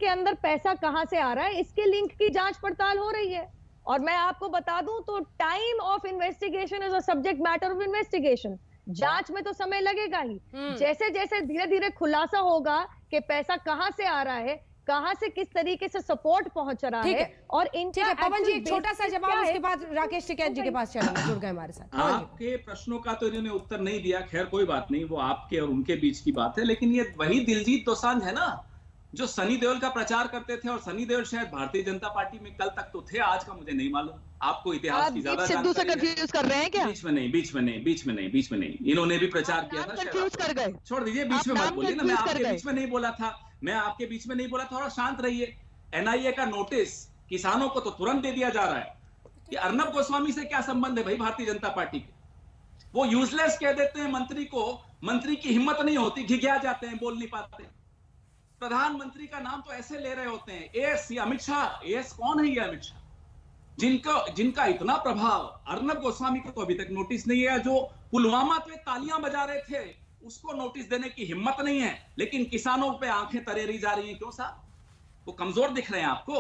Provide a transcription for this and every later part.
के अंदर पैसा कहां से आ रहा है, इसके लिंक की जांच पड़ताल हो रही है। और मैं आपको बता दूं तो time of investigation is a subject matter of investigation. जांच में तो समय लगेगा ही। जैसे जैसे धीरे धीरे खुलासा होगा कि पैसा कहां से आ रहा है, कहां से किस तरीके से सपोर्ट पहुंच रहा है, और इनका पवन जी एक छोटा सा जवाब, उसके बाद राकेश टिकैत जी के पास चलेंगे, जुड़ गए हमारे साथ। आपके प्रश्नों का तो इन्होंने उत्तर नहीं दिया, खैर कोई बात नहीं, वो आपके और उनके बीच की बात है। लेकिन ये वही दिलजीत दोसांझ है ना जो सनी देओल का प्रचार करते थे, और सनी देओल शायद भारतीय जनता पार्टी में कल तक तो थे, आज का मुझे नहीं मालूम। आपको इतिहास की ज्यादा सिद्धू से कंफ्यूज कर रहे हैं क्या? बीच में नहीं, इन्होंने भी प्रचार किया था। कंफ्यूज कर गए, छोड़ दीजिए, बीच में मत बोलिए ना, मैं आपके बीच में नहीं बोला था, मैं आपके बीच में नहीं बोला, थोड़ा शांत रहिए। एनआईए का नोटिस किसानों को तो तुरंत दे दिया जा रहा है कि अर्नब गोस्वामी से क्या संबंध है भाई भारतीय जनता पार्टी के। वो यूजलेस कह देते हैं मंत्री को, मंत्री की हिम्मत नहीं होती, घिघिया जाते हैं, बोल नहीं पाते। प्रधानमंत्री का नाम तो ऐसे ले रहे होते हैं, एएस अमित शाह। एएस कौन है ये अमित शाह, जिनका इतना प्रभाव? अर्नब गोस्वामी को तो अभी तक नोटिस नहीं है। जो पुलवामा पे तालियां बजा रहे थे उसको नोटिस देने की हिम्मत नहीं है, लेकिन किसानों पे आंखें तरेरी जा रही हैं। क्यों साहब, वो कमजोर दिख रहे हैं आपको?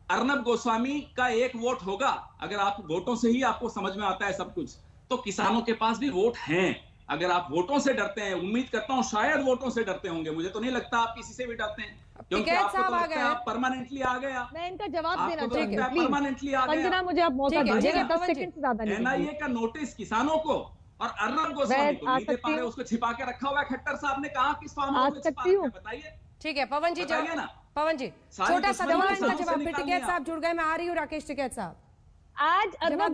अर्नब गोस्वामी का एक वोट होगा, अगर आप वोटों से ही आपको समझ में आता है सब कुछ, तो किसानों के पास भी वोट हैं। अगर आप वोटों से डरते हैं, उम्मीद करता हूं शायद वोटों से डरते होंगे, मुझे तो नहीं लगता आप किसी से भी डरते हैं, क्योंकि आपको तो लगता है आप परमानेंटली आ गया। मैं इनका जवाब देना चाहती हूं, परमानेंटली आ गया। मुझे आप मौका दीजिए, 10 सेकंड से ज्यादा नहीं। एनआईए का नोटिस किसानों को और अर्नब गोस्वामी को नहीं दे पा रहे, उसको छिपा के रखा हुआ है। खट्टर साहब ने कहा किस फार्म हाउस में छिपा रखा है, बताइए। ठीक है पवन जी, बताइए ना। पवन जी छोटा सा जवाब, फिर टिकैत साहब जुड़ गए, मैं आ रही हूँ राकेश टिकैत साहब। आज अर्नब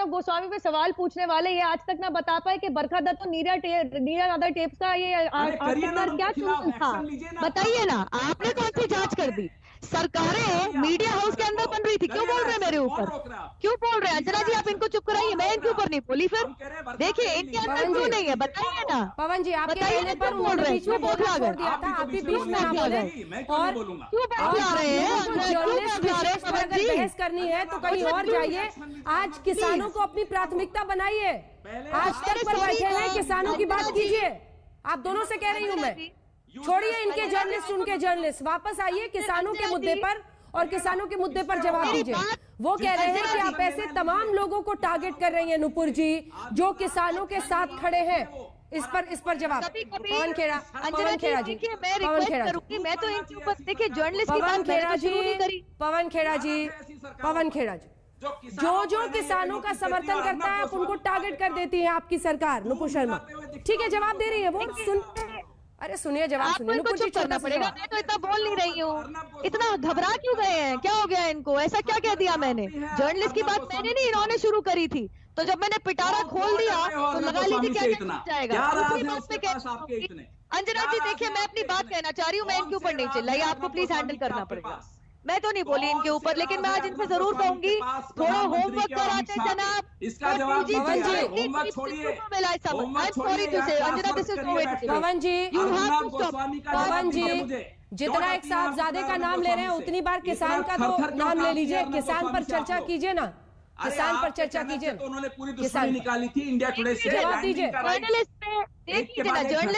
गोस्वामी पे सवाल पूछने वाले ये आज तक ना बता पाए कि बरखा दत्त और नीरा नादर टेप्स का ये क्या क्यों था, बताइए ना। आपने कौन सी जांच कर दी? सरकारें मीडिया हाउस के अंदर बन रही थी, क्यों बोल रहे हैं मेरे ऊपर, क्यों बोल रहे हैं? अंजना जी आप इनको चुप कराइए, मैं इनके ऊपर नहीं बोली। फिर देखिए इनके अंदर क्यों नहीं है, बताइए ना। पवन जी आपके कहने पर बोल रहे हैं, क्यों बोल दिया था, आप भी बीच में ना बोले, और क्यों बोल रहे हैं? जर्नलिस्ट पर अगर बहस करनी है तो कहीं और जाइए। आज किसानों को अपनी प्राथमिकता बनाइए, आज तक पर बैठे हैं, किसानों की बात कीजिए। आप दोनों से कह रही हूँ मैं, छोड़िए इनके जर्नलिस्ट, उनके जर्नलिस्ट, वापस आइए किसानों के मुद्दे पर, और किसानों के मुद्दे पर जवाब दीजिए। वो कह रहे हैं कि आप ऐसे तमाम लोगों को टारगेट कर रही हैं नुपुर जी, जो किसानों के साथ खड़े हैं। इस पर जवाब पवन खेड़ा जी, पवन खेड़ा जी, मैं तो इनके ऊपर देखिए जर्नलिस्ट पवन खेड़ा जी, जो किसानों का समर्थन करता है आप उनको टारगेट कर देती है आपकी सरकार, नुपुर शर्मा। ठीक है जवाब दे रही है वो, अरे सुनिए जवाब सुनिए। आपको चुप करना पड़ेगा, मैं तो इतना बोल नहीं रही हूँ। इतना घबरा क्यों गए हैं, क्या हो गया इनको? ऐसा क्या कह दिया मैंने? जर्नलिस्ट की बात मैंने नहीं, इन्होंने शुरू करी थी, तो जब मैंने पिटारा खोल दिया तो लगा लीजिए क्या जाएगा। अंजना जी देखिए, मैं अपनी बात कहना चाह रही हूँ, मैं इनके ऊपर नहीं चिल्लाई, आपको प्लीज हैंडल करना पड़ेगा। मैं तो नहीं बोली इनके ऊपर, लेकिन मैं आज इनसे जरूर कहूंगी थोड़ा होमवर्क कराते जनाब। इसका जवाब होमवर्क छोड़िए, पवन जी जितना एक साहबजादे का नाम ले रहे हैं उतनी बार किसान का तो नाम ले लीजिए, किसान पर चर्चा कीजिए ना, किसान पर चर्चा कीजिए। उन्होंने पूरी दुश्मनी निकाली थी इंडिया टुडे से। जवाब दीजिए। जर्नलिस्ट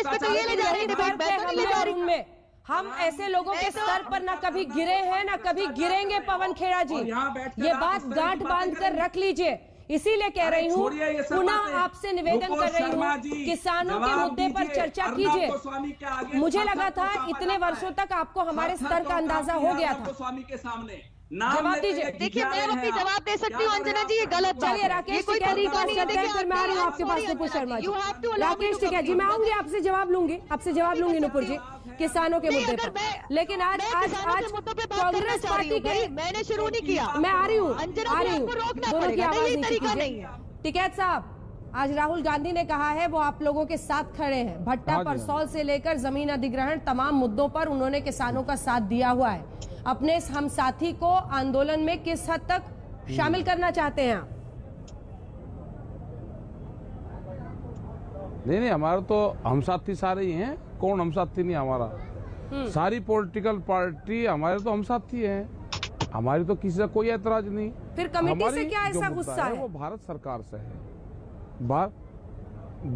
पे तो ये ले जा रही है, हम ऐसे लोगों के स्तर पर ना कभी गिरे हैं ना कभी गिरेंगे पवन खेड़ा जी, ये बात गांठ बांध कर रख लीजिए। इसीलिए कह रही हूँ, पुनः आपसे निवेदन कर रही हूँ, किसानों के मुद्दे पर चर्चा कीजिए। मुझे लगा था इतने वर्षों तक आपको हमारे स्तर का अंदाजा हो गया था। स्वामी के सामने जवाब दीजिए। देखिए मैं अपनी जवाब दे सकती हूँ अंजना जी, ये गलत बात है। राकेश टिकैत जी फिर मैं आ रही हूँ आपके पास नुपुर शर्मा जी। राकेश टिकैत जी मैं आऊंगी, आपसे जवाब लूंगी नुपुर जी किसानों के मुद्दे पर। लेकिन आज कांग्रेस पार्टी के, मैंने शुरू नहीं किया, मैं आ रही हूँ दोनों की आवाज नहीं है। टिकैत साहब, आज राहुल गांधी ने कहा है वो आप लोगों के साथ खड़े हैं, भट्टा परसौल से लेकर जमीन अधिग्रहण तमाम मुद्दों पर उन्होंने किसानों का साथ दिया हुआ है। अपने इस हम साथी को आंदोलन में किस हद तक शामिल करना चाहते हैं आप? नहीं, हमारा तो हम साथी सारे ही हैं, कौन हम साथी नहीं हमारा। सारी पॉलिटिकल पार्टी हमारे तो हम साथी हैं, हमारी तो किसी का कोई ऐतराज नहीं। फिर कमेटी से क्या ऐसा गुस्सा है? वो भारत सरकार से है,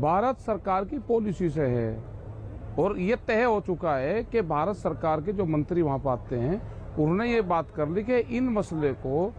भारत सरकार की पॉलिसी से है। और ये तय हो चुका है कि भारत सरकार के जो मंत्री वहां पर आते हैं उन्होंने ये बात कर ली कि इन मसले को